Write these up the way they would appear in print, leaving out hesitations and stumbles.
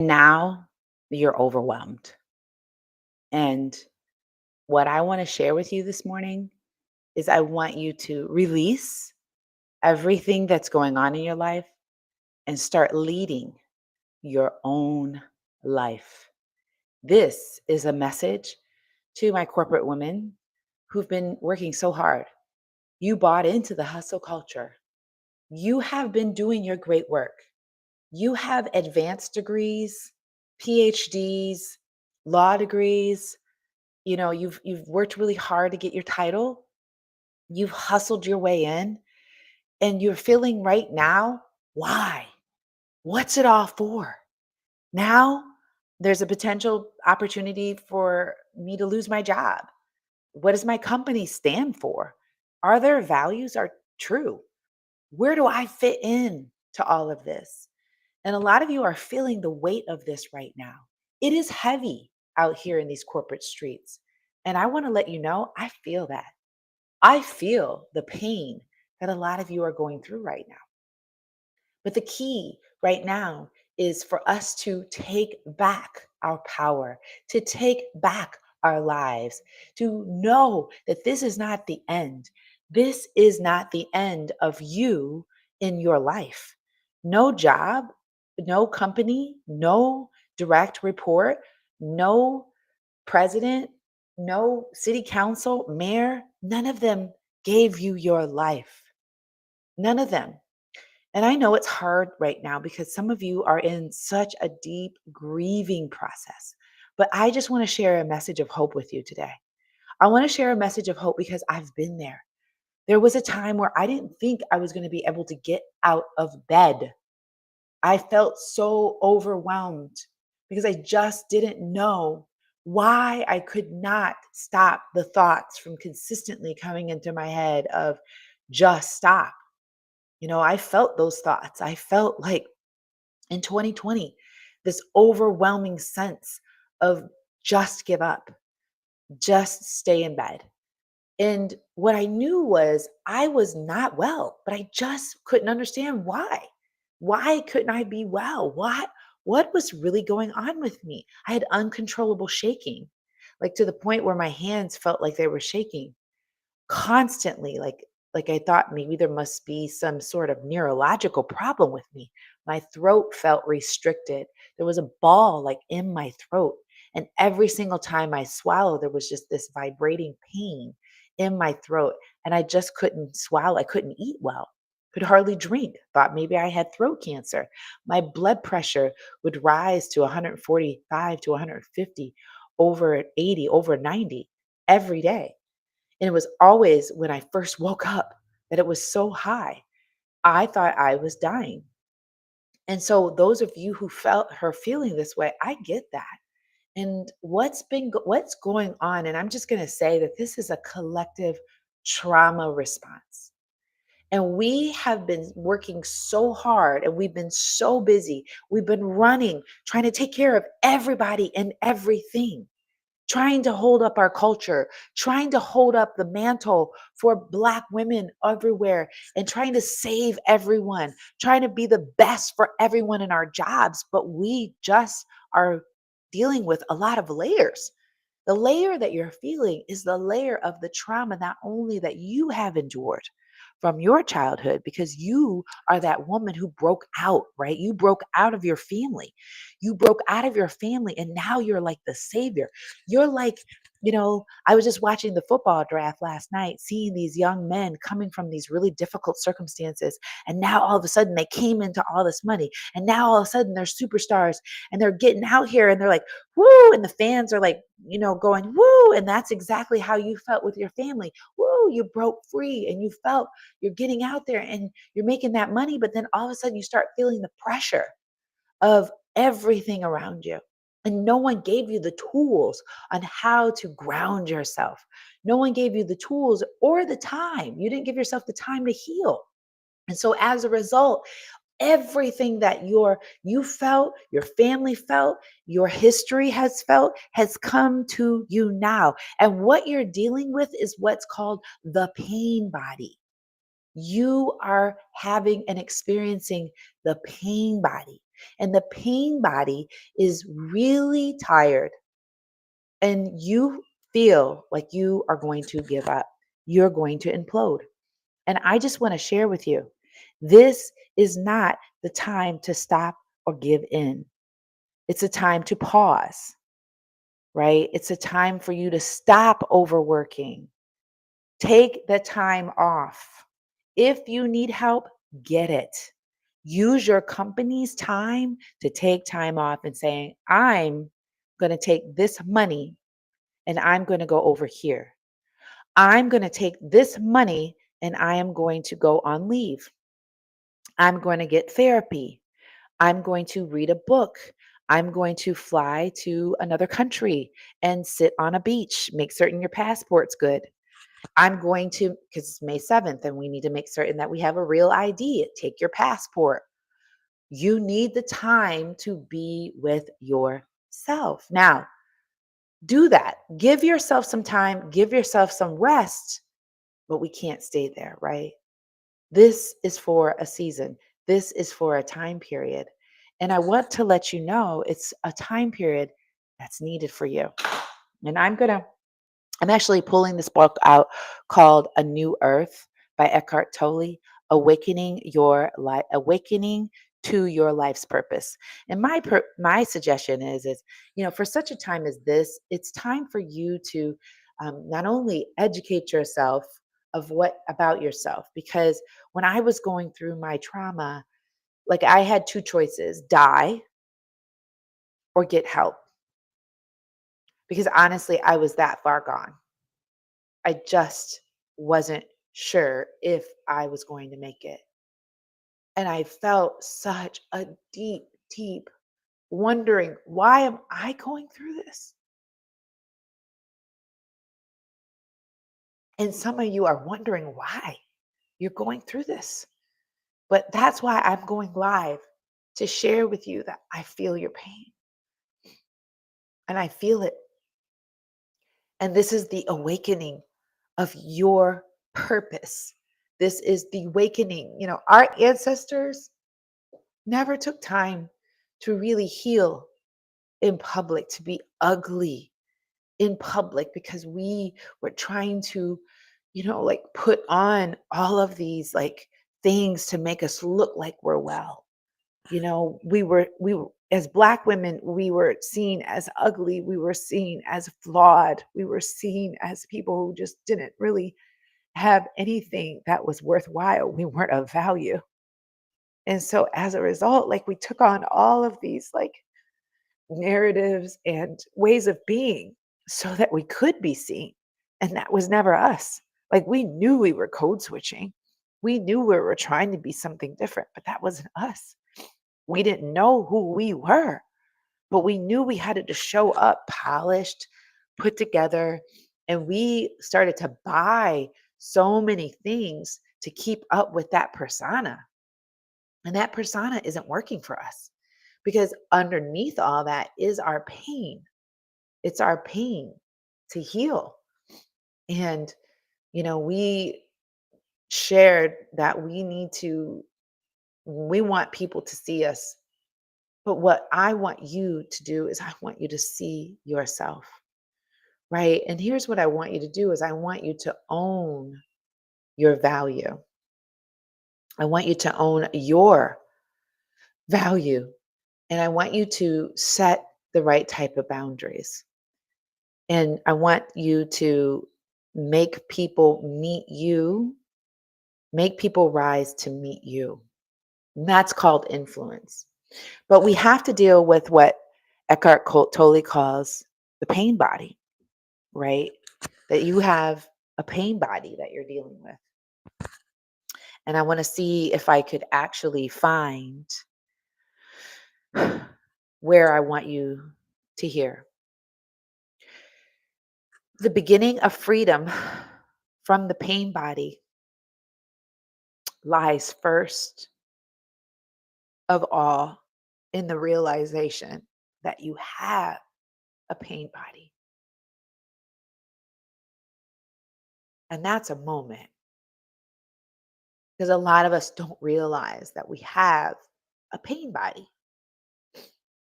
Now you're overwhelmed. And what I want to share with you this morning is I want you to release everything that's going on in your life and start leading your own life. This is a message to my corporate women who've been working so hard. You bought into the hustle culture. You have been doing your great work. You have advanced degrees, PhDs, law degrees. You've worked really hard to get your title. You've hustled your way in and you're feeling right now, why? What's it all for? Now there's a potential opportunity for me to lose my job. What does my company stand for? Are their values are true? Where do I fit in to all of this? And a lot of you are feeling the weight of this right now. It is heavy out here in these corporate streets. And I want to let you know, I feel that. I feel the pain that a lot of you are going through right now. But the key right now is for us to take back our power, to take back our lives, to know that this is not the end. This is not the end of you in your life. No job, no company, no direct report, no president, no city council, mayor, none of them gave you your life. None of them. And I know it's hard right now because some of you are in such a deep grieving process. But I just want to share a message of hope with you today. I want to share a message of hope because I've been there. There was a time where I didn't think I was going to be able to get out of bed. I felt so overwhelmed because I just didn't know why I could not stop the thoughts from consistently coming into my head of just stop. I felt those thoughts. I felt like in 2020, this overwhelming sense of just give up, just stay in bed. And what I knew was I was not well, but I just couldn't understand why. Why couldn't I be well? What was really going on with me? I had uncontrollable shaking, like to the point where my hands felt like they were shaking constantly. Like I thought maybe there must be some sort of neurological problem with me. My throat felt restricted. There was a ball like in my throat, and every single time I swallowed there was just this vibrating pain in my throat, and I just couldn't swallow. I couldn't eat well, could hardly drink. Thought maybe I had throat cancer. My blood pressure would rise to 145 to 150, over 80, over 90 every day. And it was always when I first woke up that it was so high. I thought I was dying. And so those of you who felt her feeling this way, I get that. And what's going on, and I'm just going to say that this is a collective trauma response. And we have been working so hard and we've been so busy. We've been running, trying to take care of everybody and everything, trying to hold up our culture, trying to hold up the mantle for Black women everywhere, and trying to save everyone, trying to be the best for everyone in our jobs. But we just are dealing with a lot of layers. The layer that you're feeling is the layer of the trauma, not only that you have endured from your childhood, because you are that woman who broke out, right? You broke out of your family. You broke out of your family, and now you're like the savior. You're like, I was just watching the football draft last night, seeing these young men coming from these really difficult circumstances. And now all of a sudden they came into all this money. And now all of a sudden they're superstars and they're getting out here and they're like, woo. And the fans are like, going, woo. And that's exactly how you felt with your family. Woo, you broke free and you felt you're getting out there and you're making that money. But then all of a sudden you start feeling the pressure of everything around you. And no one gave you the tools on how to ground yourself. No one gave you the tools or the time. You didn't give yourself the time to heal. And so as a result, everything that you felt, your family felt, your history has felt, has come to you now. And what you're dealing with is what's called the pain body. You are having and experiencing the pain body. And the pain body is really tired and you feel like you are going to give up. You're going to implode. And I just want to share with you this is not the time to stop or give in. It's a time to pause, right? It's a time for you to stop overworking. Take the time off. If you need help, get it. Use your company's time to take time off and saying, I'm going to take this money and I'm going to go over here. I'm going to take this money and I am going to go on leave. I'm going to get therapy. I'm going to read a book. I'm going to fly to another country and sit on a beach, make certain your passport's good. I'm going to, because it's May 7th and we need to make certain that we have a real ID. Take your passport. You need the time to be with yourself. Now, do that. Give yourself some time, give yourself some rest, but we can't stay there, right? This is for a season. This is for a time period. And I want to let you know it's a time period that's needed for you. And I'm actually pulling this book out called A New Earth by Eckhart Tolle, awakening to your life's purpose. And my suggestion is for such a time as this, it's time for you to not only educate yourself of what about yourself, because when I was going through my trauma, like I had two choices: die or get help. Because honestly, I was that far gone. I just wasn't sure if I was going to make it. And I felt such a deep, deep wondering, why am I going through this? And some of you are wondering why you're going through this. But that's why I'm going live to share with you that I feel your pain and I feel it. And this is the awakening of your purpose. This is the awakening. Our ancestors never took time to really heal in public, to be ugly in public, because we were trying to, like put on all of these like things to make us look like we're well. We were as Black women, we were seen as ugly, we were seen as flawed, we were seen as people who just didn't really have anything that was worthwhile. We weren't of value. And so as a result, like we took on all of these like narratives and ways of being so that we could be seen. And that was never us. Like we knew we were code switching. We knew we were trying to be something different, but that wasn't us. We didn't know who we were, but we knew we had to show up polished, put together, and we started to buy so many things to keep up with that persona. And that persona isn't working for us because underneath all that is our pain. It's our pain to heal. And, we shared that we want people to see us. But what I want you to do is I want you to see yourself, right? And here's what I want you to do is I want you to own your value. I want you to own your value. And I want you to set the right type of boundaries. And I want you to make people meet you, make people rise to meet you. And that's called influence. But we have to deal with what Tolle calls the pain body, right? That you have a pain body that you're dealing with. And I want to see if I could actually find where I want you to hear. The beginning of freedom from the pain body lies first of all in the realization that you have a pain body. And that's a moment because a lot of us don't realize that we have a pain body.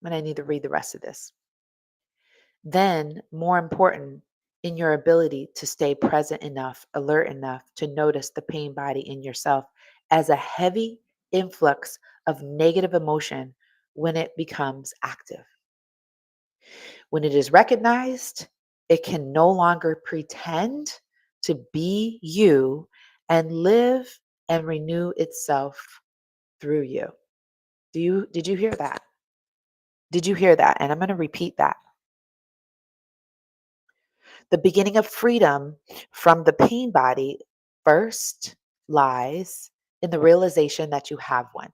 And I need to read the rest of this. Then, more important, in your ability to stay present enough, alert enough to notice the pain body in yourself as a heavy influx of negative emotion when it becomes active. When it is recognized, it can no longer pretend to be you and live and renew itself through you. Did you hear that? Did you hear that? And I'm going to repeat that. The beginning of freedom from the pain body first lies in the realization that you have one.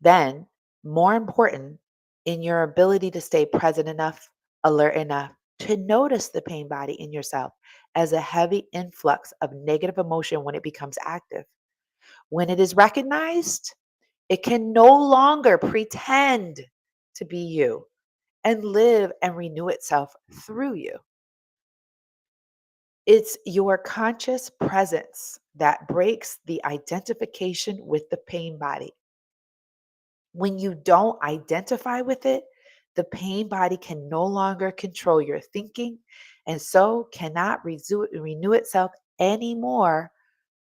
Then, more important, in your ability to stay present enough, alert enough to notice the pain body in yourself as a heavy influx of negative emotion when it becomes active. When it is recognized, it can no longer pretend to be you and live and renew itself through you. It's your conscious presence that breaks the identification with the pain body. When you don't identify with it, the pain body can no longer control your thinking and so cannot renew itself anymore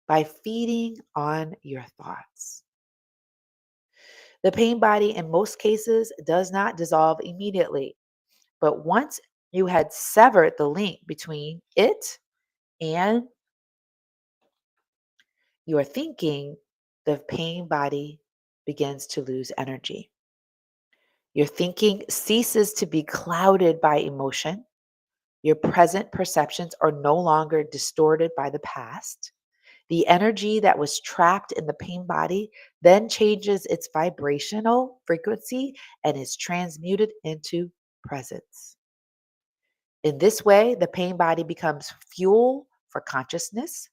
by feeding on your thoughts. The pain body, in most cases, does not dissolve immediately, but once you had severed the link between it and your thinking, the pain body begins to lose energy. Your thinking ceases to be clouded by emotion. Your present perceptions are no longer distorted by the past. The energy that was trapped in the pain body then changes its vibrational frequency and is transmuted into presence. In this way, the pain body becomes fuel for consciousness.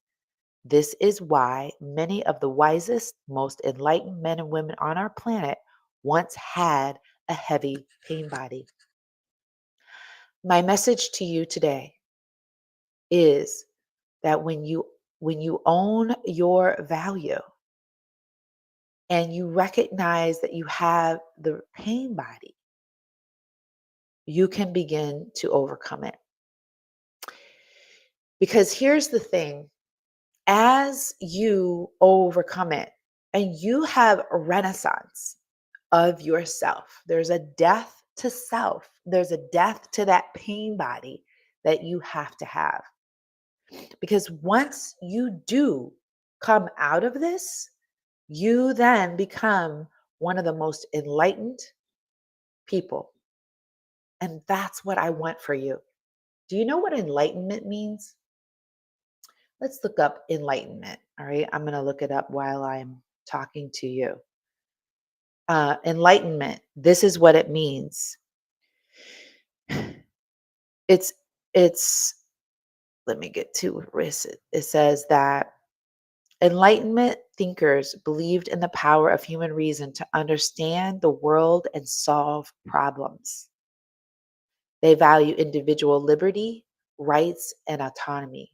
This is why many of the wisest, most enlightened men and women on our planet once had a heavy pain body. My message to you today is that when you own your value and you recognize that you have the pain body, you can begin to overcome it. Because here's the thing, as you overcome it and you have a renaissance of yourself, there's a death to self, there's a death to that pain body that you have to have. Because once you do come out of this, you then become one of the most enlightened people. And that's what I want for you. Do you know what enlightenment means? Let's look up enlightenment. All right. I'm going to look it up while I'm talking to you. Enlightenment, this is what it means. It's, it's, let me get to it. It says that Enlightenment thinkers believed in the power of human reason to understand the world and solve problems. They value individual liberty, rights, and autonomy.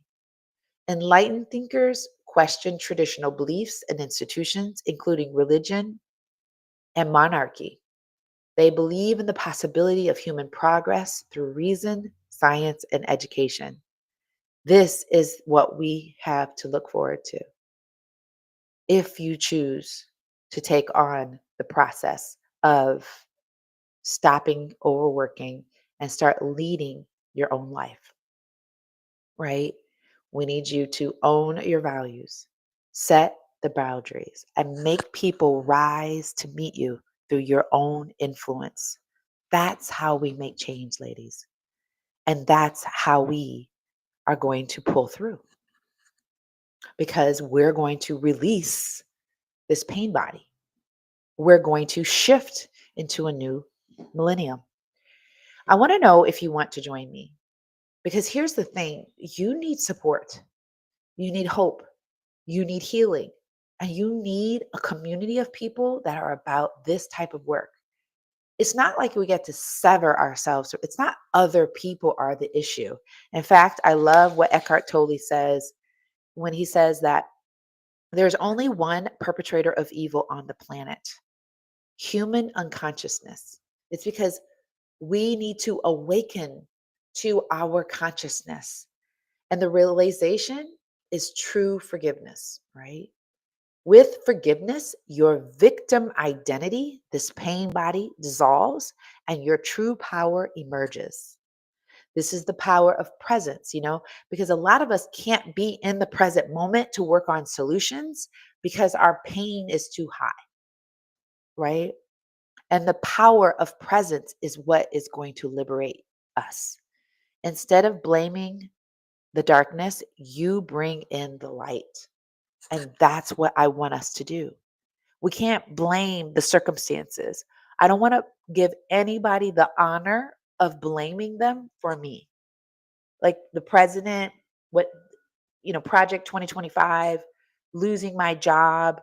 Enlightened thinkers question traditional beliefs and institutions, including religion and monarchy. They believe in the possibility of human progress through reason, science, and education. This is what we have to look forward to if you choose to take on the process of stopping overworking and start leading your own life, right? We need you to own your values, set the boundaries, and make people rise to meet you through your own influence. That's how we make change, ladies. And that's how we are going to pull through because we're going to release this pain body. We're going to shift into a new millennium. I want to know if you want to join me because here's the thing, you need support, you need hope, you need healing, and you need a community of people that are about this type of work. It's not like we get to sever ourselves. It's not other people are the issue. In fact, I love what Eckhart Tolle says when he says that there's only one perpetrator of evil on the planet. Human unconsciousness It's because we need to awaken to our consciousness. And the realization is true forgiveness, right? With forgiveness, your victim identity, this pain body, dissolves and your true power emerges. This is the power of presence, because a lot of us can't be in the present moment to work on solutions because our pain is too high, right? And the power of presence is what is going to liberate us. Instead of blaming the darkness, you bring in the light. And that's what I want us to do. We can't blame the circumstances. I don't want to give anybody the honor of blaming them for me. Like the president, what, Project 2025, losing my job,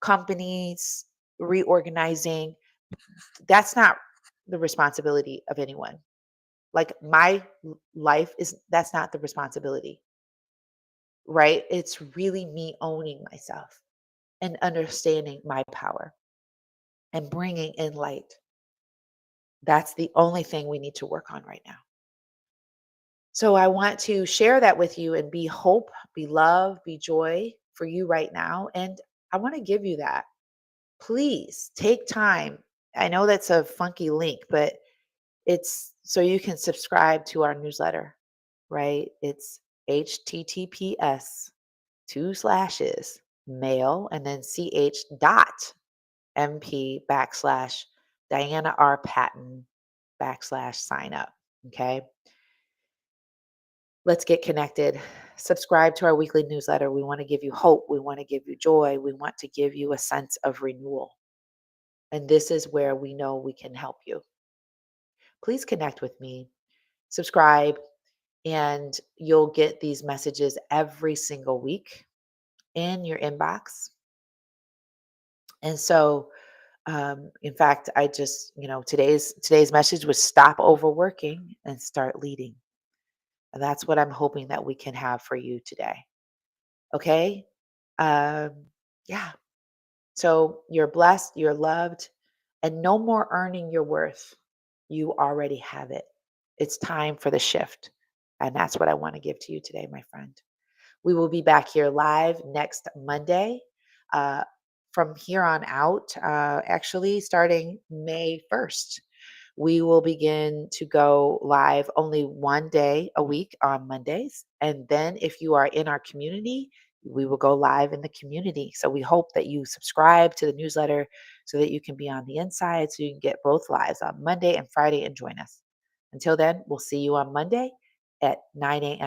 companies reorganizing. That's not the responsibility of anyone. Like my life is, that's not the responsibility, right? It's really me owning myself and understanding my power and bringing in light. That's the only thing we need to work on right now. So I want to share that with you and be hope, be love, be joy for you right now. And I want to give you that. Please take time. I know that's a funky link, but it's so you can subscribe to our newsletter, right? It's https two slashes mail and then ch.mp / Diana R. Patton / sign up. Okay. Let's get connected. Subscribe to our weekly newsletter. We want to give you hope. We want to give you joy. We want to give you a sense of renewal. And this is where we know we can help you. Please connect with me, subscribe, and you'll get these messages every single week in your inbox. And so, in fact, I just, today's message was stop overworking and start leading. And that's what I'm hoping that we can have for you today. Okay. Um, yeah. So you're blessed, you're loved, and no more earning your worth. You already have it. It's time for the shift. And that's what I want to give to you today, my friend. We will be back here live next Monday. Uh, from here on out, actually starting May 1st, we will begin to go live only one day a week on Mondays. And then if you are in our community, we will go live in the community. So we hope that you subscribe to the newsletter so that you can be on the inside, so you can get both lives on Monday and Friday and join us. Until then, we'll see you on Monday at 9 a.m.